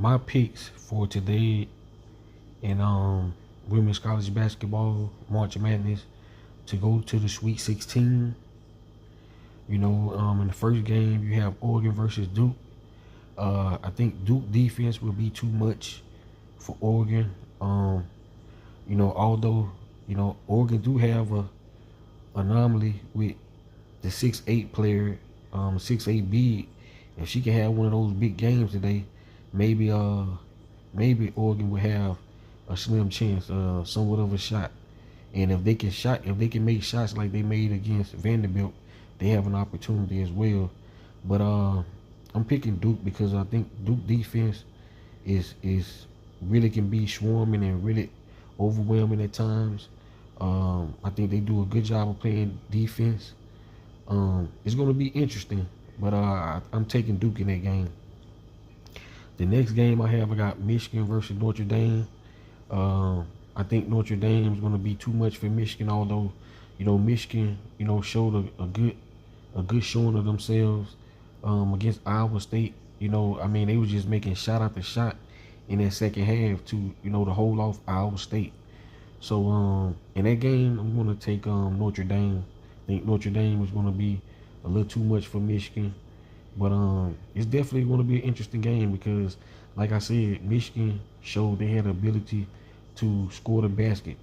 my picks for today in women's college basketball March Madness to go to the Sweet 16. In the first game you have Oregon versus Duke. I think Duke defense will be too much for Oregon. Although Oregon do have a anomaly with the 6'8" player, 6'8" big. If she can have one of those big games today, maybe Oregon will have a slim chance, somewhat of a shot. And if they can make shots like they made against Vanderbilt, they have an opportunity as well. But I'm picking Duke because I think Duke defense is really can be swarming and really overwhelming at times. I think they do a good job of playing defense. It's going to be interesting, but I'm taking Duke in that game. The next game I got Michigan versus Notre Dame. I think Notre Dame is going to be too much for Michigan, although Michigan showed a good showing of themselves against Iowa State. They were just making shot after shot in that second half to to hold off Iowa State. So in that game, I'm going to take Notre Dame. I think Notre Dame is going to be a little too much for Michigan, but it's definitely going to be an interesting game because, like I said, Michigan showed they had the ability to score the basket,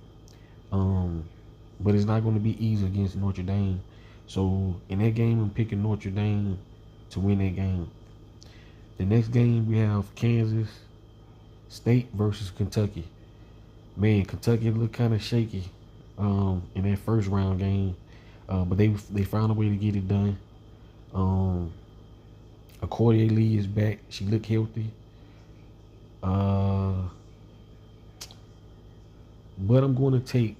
but it's not going to be easy against Notre Dame. So in that game, I'm picking Notre Dame to win that game. The next game we have Kansas State versus Kentucky. Man, Kentucky looked kind of shaky in that first round game, but they found a way to get it done. Acordia Lee is back. She looked healthy. But I'm going to take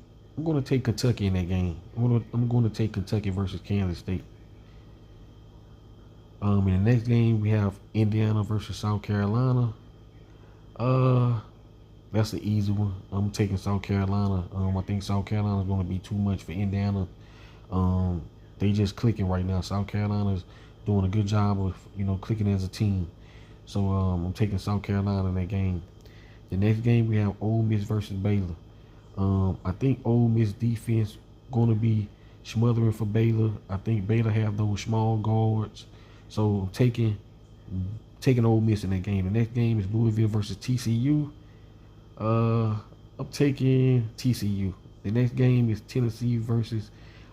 Kentucky in that game. I'm going to take Kentucky versus Kansas State. In the next game we have Indiana versus South Carolina. That's the easy one. I'm taking South Carolina. I think South Carolina is going to be too much for Indiana. They just clicking right now. South Carolina's doing a good job of clicking as a team. So I'm taking South Carolina in that game. The next game we have Ole Miss versus Baylor. I think Ole Miss defense going to be smothering for Baylor. I think Baylor have those small guards. So I'm taking Ole Miss in that game. The next game is Louisville versus TCU. I'm taking TCU. The next game is Tennessee versus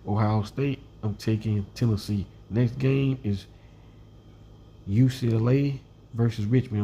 Ohio State. I'm taking Tennessee. Next game is UCLA versus Richmond.